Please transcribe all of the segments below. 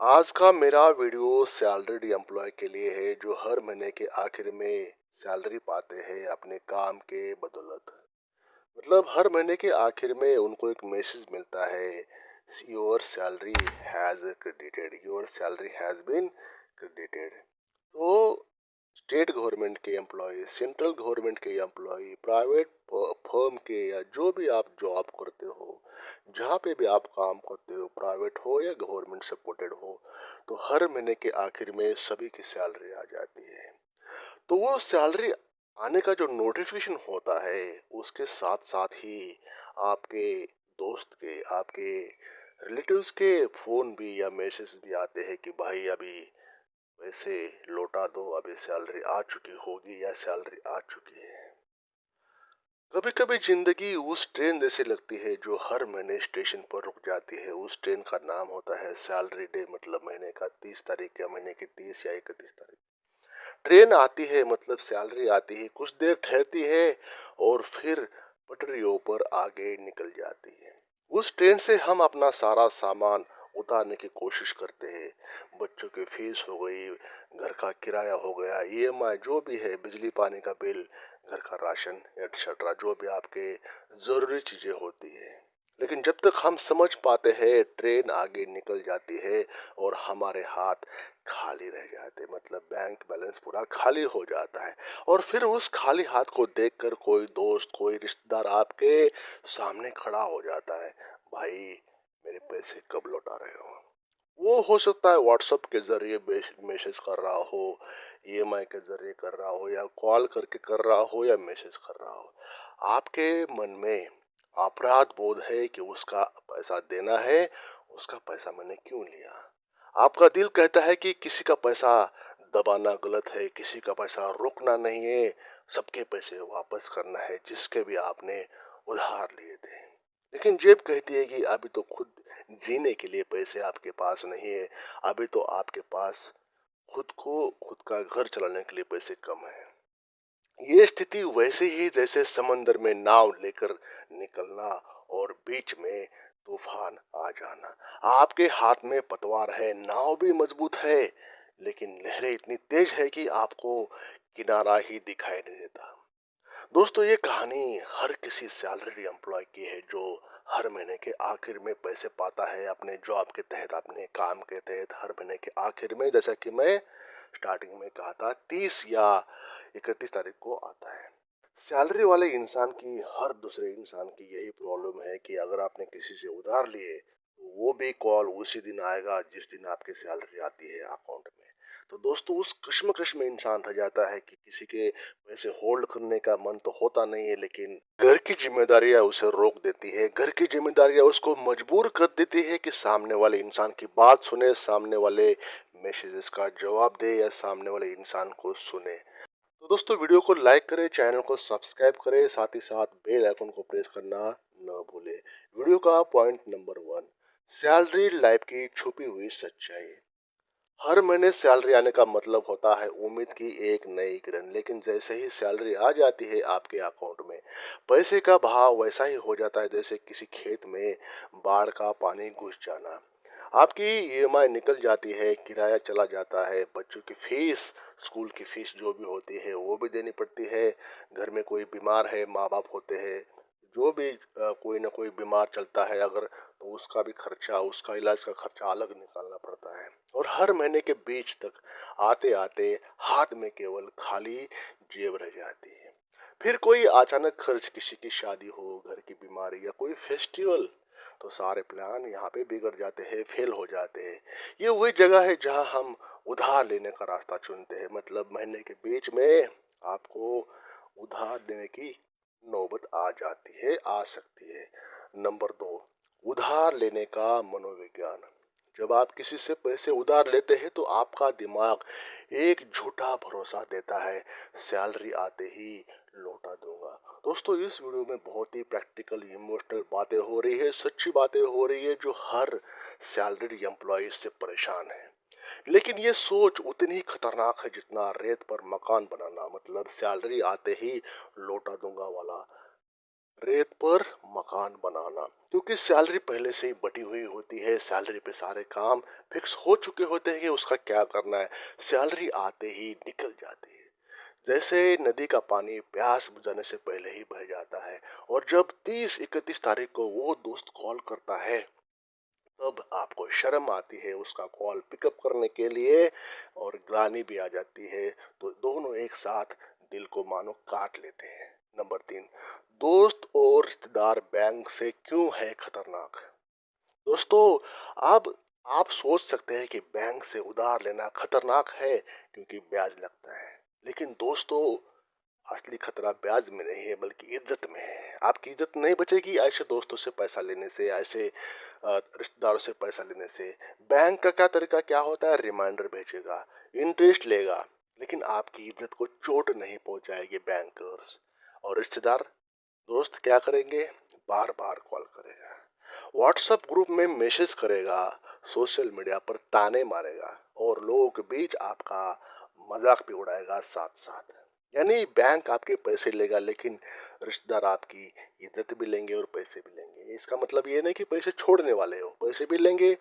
आज का मेरा वीडियो सैलरीड एम्प्लॉय के लिए है जो हर महीने के आखिर में सैलरी पाते हैं अपने काम के बदौलत। मतलब हर महीने के आखिर में उनको एक मैसेज मिलता है, your salary has credited, your salary has been credited. तो स्टेट गवर्नमेंट के एम्प्लॉय, सेंट्रल गवर्नमेंट के एम्प्लॉय, प्राइवेट फर्म के या जो भी आप जॉब करते हो, जहाँ पे भी आप काम करते हो, प्राइवेट हो या गवर्नमेंट सपोर्टेड हो, तो हर महीने के आखिर में सभी की सैलरी आ जाती है। तो वो सैलरी आने का जो नोटिफिकेशन होता है, उसके साथ साथ ही आपके दोस्त के, आपके रिलेटिव्स के फोन भी या मैसेज भी आते हैं कि भाई अभी पैसे लौटा दो, अभी सैलरी आ चुकी होगी या सैलरी आ चुकी है। कभी कभी जिंदगी उस ट्रेन जैसी लगती है जो हर महीने स्टेशन पर रुक जाती है। उस ट्रेन का नाम होता है सैलरी डे, मतलब महीने का 30 तारीख या महीने की 30 या 31 तारीख ट्रेन आती है, मतलब सैलरी आती है, कुछ देर ठहरती है और फिर पटरियों पर आगे निकल जाती है। उस ट्रेन से हम अपना सारा सामान उतारने की कोशिश करते हैं। बच्चों की फीस हो गई, घर का किराया हो गया, ईएमआई जो भी है, बिजली पानी का बिल, घर का राशन एटसेट्रा, जो भी आपके ज़रूरी चीज़ें होती है। लेकिन जब तक हम समझ पाते हैं, ट्रेन आगे निकल जाती है और हमारे हाथ खाली रह जाते, मतलब बैंक बैलेंस पूरा खाली हो जाता है। और फिर उस खाली हाथ को देखकर कोई दोस्त, कोई रिश्तेदार आपके सामने खड़ा हो जाता है, भाई मेरे पैसे कब लौटा रहे हो। वो हो सकता है व्हाट्सएप के जरिए मैसेज कर रहा हो, ईएमआई के जरिए कर रहा हो, या कॉल करके कर रहा हो, या मैसेज कर रहा हो। आपके मन में अपराध बोध है कि उसका पैसा देना है, उसका पैसा मैंने क्यों लिया। आपका दिल कहता है कि किसी का पैसा दबाना गलत है, किसी का पैसा रोकना नहीं है, सबके पैसे वापस करना है जिसके भी आपने उधार लिए थे। लेकिन जेब कहती है कि अभी तो खुद जीने के लिए पैसे आपके पास नहीं है, अभी तो आपके पास खुद का घर चलाने के लिए पैसे कम है। ये स्थिति वैसे ही जैसे समंदर में नाव लेकर निकलना और बीच में तूफान आ जाना। आपके हाथ में पतवार है, नाव भी मजबूत है, लेकिन लहरें इतनी तेज है कि आपको किनारा ही दिखाई नहीं देता। दोस्तों, ये कहानी हर किसी सैलरी एम्प्लॉय की है जो हर महीने के आखिर में पैसे पाता है अपने जॉब के तहत, अपने काम के तहत। हर महीने के आखिर में, जैसा कि मैं स्टार्टिंग में कहा था, 30 या 31 तारीख को आता है। सैलरी वाले इंसान की, हर दूसरे इंसान की यही प्रॉब्लम है कि अगर आपने किसी से उधार लिए, तो वो भी कॉल उसी दिन आएगा जिस दिन आपकी सैलरी आती है अकाउंट में। तो दोस्तों, उस कश्मकश में इंसान रह जाता है कि किसी के पैसे होल्ड करने का मन तो होता नहीं है, लेकिन घर की जिम्मेदारियां उसे रोक देती है। घर की जिम्मेदारियां उसको मजबूर कर देती है कि सामने वाले इंसान की बात सुने, सामने वाले मैसेजेस का जवाब दे, या सामने वाले इंसान को सुने। तो दोस्तों, वीडियो को लाइक करें, चैनल को सब्सक्राइब करें, साथ ही साथ बेल आइकन को प्रेस करना न भूलें। वीडियो का पॉइंट नंबर 1, सैलरी लाइफ की छुपी हुई सच्चाई। हर महीने सैलरी आने का मतलब होता है उम्मीद की एक नई किरण, लेकिन जैसे ही सैलरी आ जाती है आपके अकाउंट में, पैसे का भाव वैसा ही हो जाता है जैसे किसी खेत में बाढ़ का पानी घुस जाना। आपकी ईएमआई निकल जाती है, किराया चला जाता है, बच्चों की फीस, स्कूल की फीस जो भी होती है वो भी देनी पड़ती है। घर में कोई बीमार है, माँ बाप होते हैं, जो भी कोई ना कोई बीमार चलता है अगर, तो उसका भी खर्चा, उसका इलाज का खर्चा अलग निकालना पड़ता है। और हर महीने के बीच तक आते आते हाथ में केवल खाली जेब रह जाती है। फिर कोई अचानक खर्च, किसी की शादी हो, घर की बीमारी, या कोई फेस्टिवल, तो सारे प्लान यहाँ पे बिगड़ जाते हैं, फेल हो जाते हैं। ये वही जगह है जहाँ हम उधार लेने का रास्ता चुनते हैं। मतलब महीने के बीच में आपको उधार लेने की नौबत आ जाती है, आ सकती है। नंबर 2, उधार लेने का मनोविज्ञान। जब आप किसी से पैसे उधार लेते हैं तो आपका दिमाग एक झूठा भरोसा देता है, सैलरी आते ही लौटा दूंगा। दोस्तों, इस वीडियो में बहुत ही प्रैक्टिकल, इमोशनल बातें हो रही है, सच्ची बातें हो रही है जो हर सैलरी एम्प्लॉय से परेशान है। लेकिन ये सोच उतनी ही खतरनाक है जितना रेत पर मकान बनाना, मतलब सैलरी आते ही लौटा दूंगा वाला रेत पर मकान बनाना, क्योंकि सैलरी पहले से ही बटी हुई होती है, सैलरी पे सारे काम फिक्स हो चुके होते हैं कि उसका क्या करना है, सैलरी आते ही निकल जाती है। जैसे नदी का पानी प्यास बुझाने से पहले ही बह जाता है, और जब 30-31 तारीख को वो दोस्त कॉल करता है, तब आपको शर्म आती है उसका कॉल पिकअप करने के लिए, और ग्लानि भी आ जाती है। तो दोनों एक साथ दिल को मानो काट लेते हैं। नंबर 3, दोस्त और रिश्तेदार बैंक से क्यों है खतरनाक। दोस्तों, अब आप सोच सकते हैं कि बैंक से उधार लेना खतरनाक है क्योंकि ब्याज लगता है, लेकिन दोस्तों, असली खतरा ब्याज में नहीं है बल्कि इज्जत में है। आपकी इज्जत नहीं बचेगी ऐसे दोस्तों से पैसा लेने से, ऐसे रिश्तेदारों से पैसा लेने से। बैंक का क्या तरीका क्या होता है, रिमाइंडर भेजेगा, इंटरेस्ट लेगा, लेकिन आपकी इज्जत को चोट नहीं पहुंचाएगी बैंकर्स। और रिश्तेदार, दोस्त क्या करेंगे, बार बार कॉल करेगा, व्हाट्सएप ग्रुप में मैसेज करेगा, सोशल मीडिया पर ताने मारेगा, और लोगों के बीच आपका मजाक भी उड़ाएगा साथ साथ। यानी बैंक आपके पैसे लेगा, लेकिन रिश्तेदार आपकी इज्जत भी लेंगे और पैसे भी लेंगे। इसका मतलब ये नहीं कि पैसे छोड़ने वाले हो, पैसे भी लेंगे,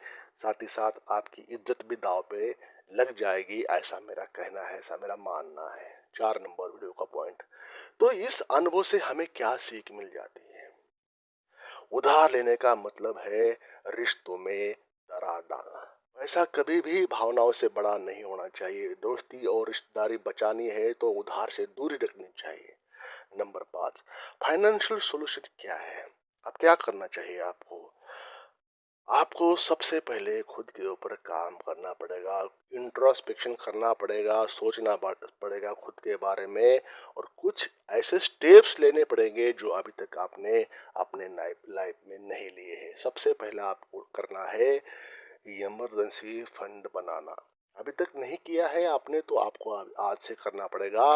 साथ ही साथ आपकी इज्जत भी दांव पे लग जाएगी, ऐसा मेरा कहना है, ऐसा मेरा मानना है। 4 नंबर वीडियो का पॉइंट। तो इस अनुभव से हमें क्या सीख मिल जाती है। उधार लेने का मतलब है रिश्तों में दरार डालना। पैसा कभी भी भावनाओं से बड़ा नहीं होना चाहिए। दोस्ती और रिश्तेदारी बचानी है तो उधार से दूरी रखनी चाहिए। नंबर 5, फाइनेंशियल सॉल्यूशन क्या है। अब क्या करना चाहिए आपको। आपको सबसे पहले खुद के ऊपर काम करना पड़ेगा, इंट्रोस्पेक्शन करना पड़ेगा, सोचना पड़ेगा खुद के बारे में, और कुछ ऐसे स्टेप्स लेने पड़ेंगे जो अभी तक आपने अपने लाइफ में नहीं लिए हैं। सबसे पहला आपको करना है इमरजेंसी फंड बनाना। अभी तक नहीं किया है आपने तो आपको आज से करना पड़ेगा।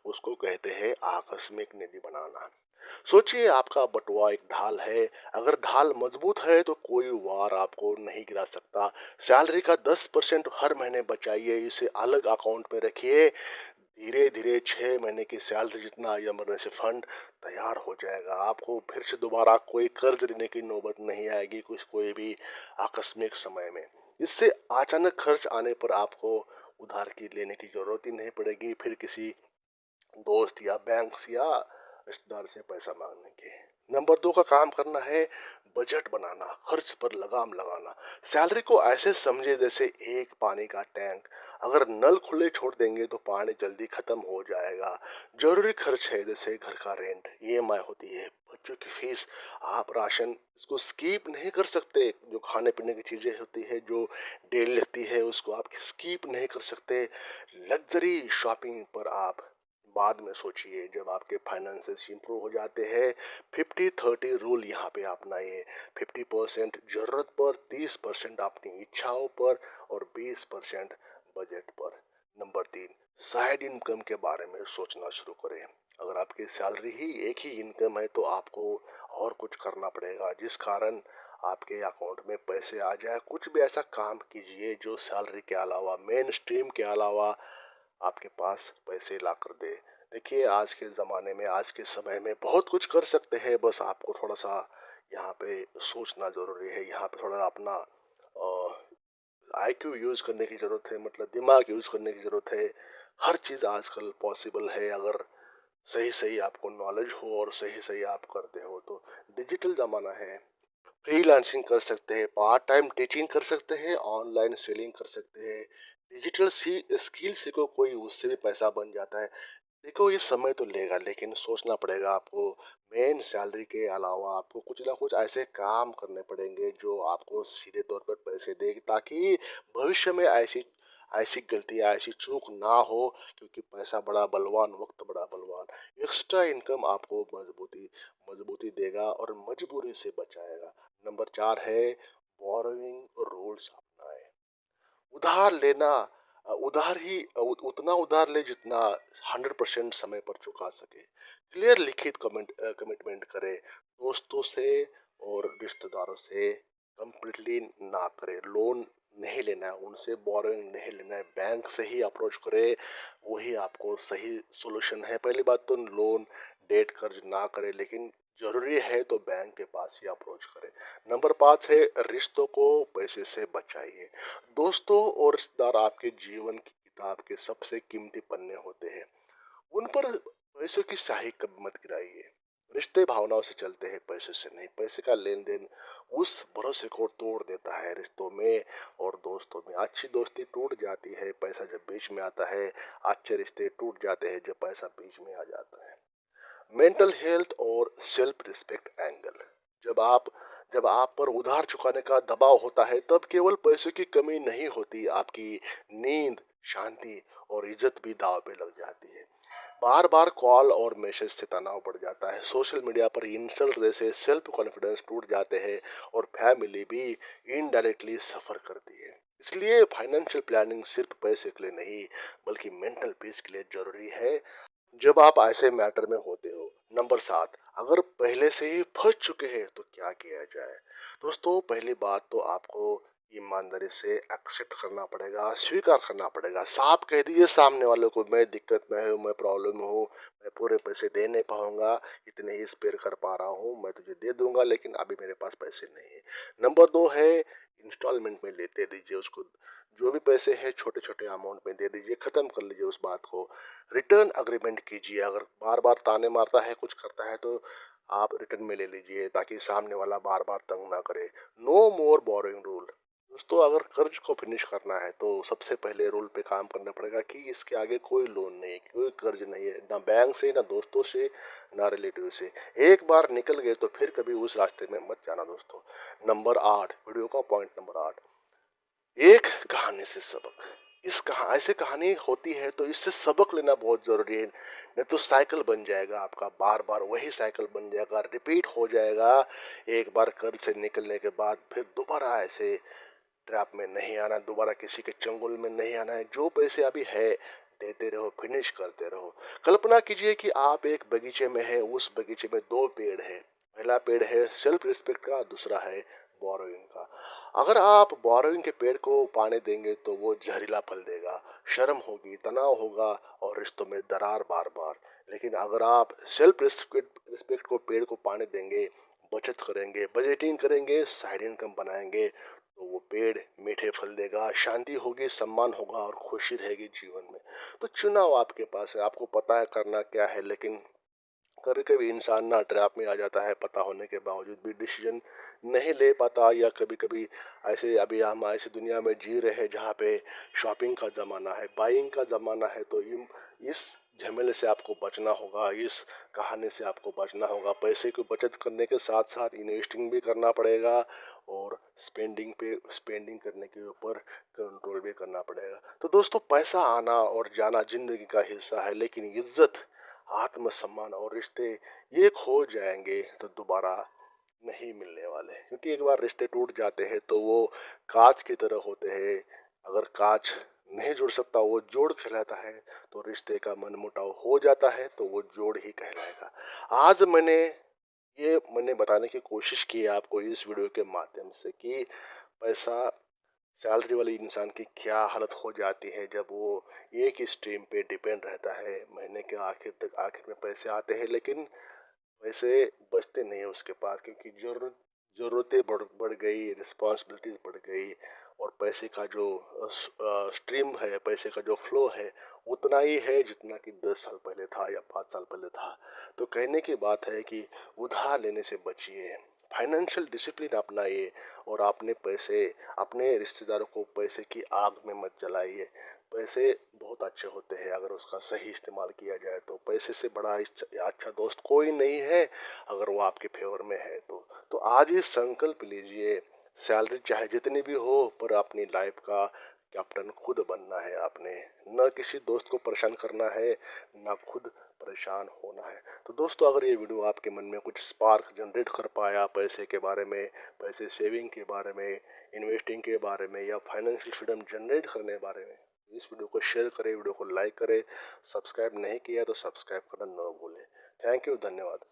उसको कहते हैं आकस्मिक निधि बनाना। सोचिए, आपका बटुआ एक ढाल है, अगर ढाल मजबूत है तो कोई वार आपको नहीं गिरा सकता। सैलरी का 10% हर महीने बचाइए, इसे अलग अकाउंट में रखिए। धीरे धीरे 6 महीने की सैलरी जितना इमरजेंसी फंड तैयार हो जाएगा। आपको फिर से दोबारा कोई कर्ज लेने की नौबत नहीं आएगी कुछ कोई भी आकस्मिक समय में। इससे अचानक खर्च आने पर आपको उधार की लेने की जरूरत ही नहीं पड़ेगी, फिर किसी दोस्त या बैंक से या रिश्तेदार से पैसा मांगने के। नंबर 2 का काम करना है बजट बनाना, खर्च पर लगाम लगाना। सैलरी को ऐसे समझे जैसे एक पानी का टैंक, अगर नल खुले छोड़ देंगे तो पानी जल्दी खत्म हो जाएगा। जरूरी खर्च है जैसे घर का रेंट, ईएमआई होती है, बच्चों की फीस, आप राशन इसको स्कीप नहीं कर सकते। जो खाने पीने की चीजें होती है जो डेली लगती है उसको आप स्कीप नहीं कर सकते। लग्जरी शॉपिंग पर आप बाद में सोचिए जब आपके फाइनेंसेस इंप्रूव हो जाते हैं। 50-30 रूल यहाँ पे अपनाइए। 50% जरूरत पर, 30% अपनी इच्छाओं पर, और 20% बजट पर। नंबर 3, साइड इनकम के बारे में सोचना शुरू करें। अगर आपकी सैलरी ही एक ही इनकम है तो आपको और कुछ करना पड़ेगा जिस कारण आपके अकाउंट में पैसे आ जाए। कुछ भी ऐसा काम कीजिए जो सैलरी के अलावा, मेन स्ट्रीम के अलावा आपके पास पैसे ला कर दे। देखिए, आज के ज़माने में, आज के समय में बहुत कुछ कर सकते हैं, बस आपको थोड़ा सा यहाँ पे सोचना ज़रूरी है। यहाँ पे थोड़ा अपना आईक्यू यूज़ करने की ज़रूरत है, मतलब दिमाग यूज़ करने की ज़रूरत है। हर चीज़ आजकल पॉसिबल है अगर सही सही आपको नॉलेज हो और सही सही आप करते हो तो। डिजिटल ज़माना है, फ्रीलांसिंग कर सकते हैं, पार्ट टाइम टीचिंग कर सकते हैं, ऑनलाइन सेलिंग कर सकते हैं, डिजिटल सी स्किल सीखो, कोई उससे भी पैसा बन जाता है। देखो, ये समय तो लेगा लेकिन सोचना पड़ेगा आपको। मेन सैलरी के अलावा आपको कुछ ना कुछ ऐसे काम करने पड़ेंगे जो आपको सीधे तौर पर पैसे देगी, ताकि भविष्य में ऐसी ऐसी गलतियाँ, ऐसी चूक ना हो। क्योंकि पैसा बड़ा बलवान, वक्त बड़ा बलवान। एक्स्ट्रा इनकम आपको मजबूती मजबूती देगा और मजबूरी से बचाएगा। नंबर 4 है बोरोइंग रूल्स अपनाएं। उधार लेना, उधार ही उतना उधार ले जितना 100% समय पर चुका सके। क्लियर लिखित कमिटमेंट करे। दोस्तों से और रिश्तेदारों से कंप्लीटली ना करे। लोन नहीं लेना है उनसे, बोरोइंग नहीं लेना है, बैंक से ही अप्रोच करे। वही आपको सही सोल्यूशन है। पहली बात तो लोन डेट कर्ज ना करे, लेकिन जरूरी है तो बैंक के पास ही अप्रोच करें। नंबर 5 है रिश्तों को पैसे से बचाइए। दोस्तों और रिश्तेदार आपके जीवन की किताब के सबसे कीमती पन्ने होते हैं। उन पर पैसों की स्याही कभी मत गिराइए। रिश्ते भावनाओं से चलते हैं, पैसे से नहीं। पैसे का लेन देन उस भरोसे को तोड़ देता है रिश्तों में और दोस्तों में। अच्छी दोस्ती टूट जाती है पैसा जब बीच में आता है। अच्छे रिश्ते टूट जाते हैं जब पैसा बीच में आ जाता है। मेंटल हेल्थ और सेल्फ रिस्पेक्ट एंगल। जब आप जब आप पर उधार चुकाने का दबाव होता है तब केवल पैसे की कमी नहीं होती, आपकी नींद, शांति और इज्जत भी दाव पे लग जाती है। बार बार कॉल और मैसेज से तनाव बढ़ जाता है। सोशल मीडिया पर इंसल्ट जैसे सेल्फ कॉन्फिडेंस टूट जाते हैं और फैमिली भी इनडायरेक्टली सफर करती है। इसलिए फाइनेंशियल प्लानिंग सिर्फ पैसे के लिए नहीं बल्कि मेंटल पीस के लिए जरूरी है जब आप ऐसे मैटर में होते हो। नंबर 7, अगर पहले से ही फंस चुके हैं तो क्या किया जाए। दोस्तों पहली बात तो आपको ईमानदारी से एक्सेप्ट करना पड़ेगा, स्वीकार करना पड़ेगा। साफ कह दीजिए सामने वाले को, मैं दिक्कत में हूँ, मैं प्रॉब्लम में हूँ, मैं पूरे पैसे दे नहीं पाऊंगा, इतने ही स्पेयर कर पा रहा हूँ, मैं तुझे दे दूंगा लेकिन अभी मेरे पास पैसे नहीं है। नंबर 2 है इंस्टॉलमेंट में लेते दीजिए उसको। जो भी पैसे हैं छोटे छोटे अमाउंट में दे दीजिए, खत्म कर लीजिए उस बात को। रिटर्न अग्रीमेंट कीजिए। अगर बार बार ताने मारता है, कुछ करता है तो आप रिटर्न में ले लीजिए ताकि सामने वाला बार बार तंग ना करे। नो मोर बोरोइंग रूल। दोस्तों अगर कर्ज को फिनिश करना है तो सबसे पहले रूल पे काम करना पड़ेगा कि इसके आगे कोई लोन नहीं, कोई कर्ज नहीं है, ना बैंक से, ना दोस्तों से, ना रिलेटिव से। एक बार निकल गए तो फिर कभी उस रास्ते में मत जाना दोस्तों। नंबर 8, वीडियो का पॉइंट नंबर 8, एक कहानी से सबक। ऐसे कहानी होती है तो इससे सबक लेना बहुत जरूरी है, नहीं तो साइकिल बन जाएगा आपका, बार बार वही साइकिल बन जाएगा, रिपीट हो जाएगा। एक बार कर्ज से निकलने के बाद फिर दोबारा ऐसे ट्रैप में नहीं आना, दोबारा किसी के चंगुल में नहीं आना है। जो पैसे अभी है देते रहो, फिनिश करते रहो। कल्पना कीजिए कि आप एक बगीचे में है, उस बगीचे में दो पेड़ है। पहला पेड़ है सेल्फ रिस्पेक्ट का, दूसरा है बोरोइंग का। अगर आप बोरोइंग के पेड़ को पानी देंगे तो वो जहरीला फल देगा, शर्म होगी, तनाव होगा और रिश्तों में दरार बार बार। लेकिन अगर आप सेल्फ रिस्पेक्ट को पेड़ को पानी देंगे, बचत करेंगे, बजटिंग करेंगे, साइड इनकम बनाएंगे तो वो पेड़ मीठे फल देगा, शांति होगी, सम्मान होगा और खुशी रहेगी जीवन में। तो चुनाव आपके पास है, आपको पता है करना क्या है। लेकिन कभी कभी इंसान ना ट्रैप में आ जाता है, पता होने के बावजूद भी डिसीजन नहीं ले पाता। या कभी कभी ऐसे, अभी हम ऐसी दुनिया में जी रहे हैं जहाँ पे शॉपिंग का ज़माना है, बाइंग का ज़माना है। तो इस झमेले से आपको बचना होगा, इस कहानी से आपको बचना होगा। पैसे को बचत करने के साथ साथ इन्वेस्टिंग भी करना पड़ेगा और स्पेंडिंग करने के ऊपर कंट्रोल भी करना पड़ेगा। तो दोस्तों पैसा आना और जाना जिंदगी का हिस्सा है, लेकिन इज्जत, आत्मसम्मान और रिश्ते ये खो जाएंगे तो दोबारा नहीं मिलने वाले। क्योंकि एक बार रिश्ते टूट जाते हैं तो वो कांच की तरह होते हैं। अगर कांच नहीं जुड़ सकता, वो जोड़ कहलाता है। तो रिश्ते का मनमुटाव हो जाता है तो वो जोड़ ही कहलाएगा। आज मैंने बताने की कोशिश की है आपको इस वीडियो के माध्यम से कि पैसा, सैलरी वाले इंसान की क्या हालत हो जाती है जब वो एक ही स्ट्रीम पे डिपेंड रहता है। महीने के आखिर तक, आखिर में पैसे आते हैं लेकिन पैसे बचते नहीं है उसके पास, क्योंकि ज़रूरतें बढ़ गई, रिस्पॉन्सिबिलिटीज बढ़ गई और पैसे का जो स्ट्रीम है, पैसे का जो फ्लो है उतना ही है जितना कि 10 साल पहले था या 5 साल पहले था। तो कहने की बात है कि उधार लेने से बचिए, फाइनेंशियल डिसिप्लिन अपनाइए और अपने रिश्तेदारों को पैसे की आग में मत जलाइए। पैसे बहुत अच्छे होते हैं अगर उसका सही इस्तेमाल किया जाए तो। पैसे से बड़ा अच्छा दोस्त कोई नहीं है अगर वो आपके फेवर में है तो आज ही संकल्प लीजिए, सैलरी चाहे जितनी भी हो पर अपनी लाइफ का कैप्टन खुद बनना है आपने। न किसी दोस्त को परेशान करना है, न खुद परेशान होना है। तो दोस्तों अगर ये वीडियो आपके मन में कुछ स्पार्क जनरेट कर पाया पैसे के बारे में, पैसे सेविंग के बारे में, इन्वेस्टिंग के बारे में या फाइनेंशियल फ्रीडम जनरेट करने के बारे में, इस वीडियो को शेयर करें, वीडियो को लाइक करें। सब्सक्राइब नहीं किया तो सब्सक्राइब करना न भूलें। थैंक यू, धन्यवाद।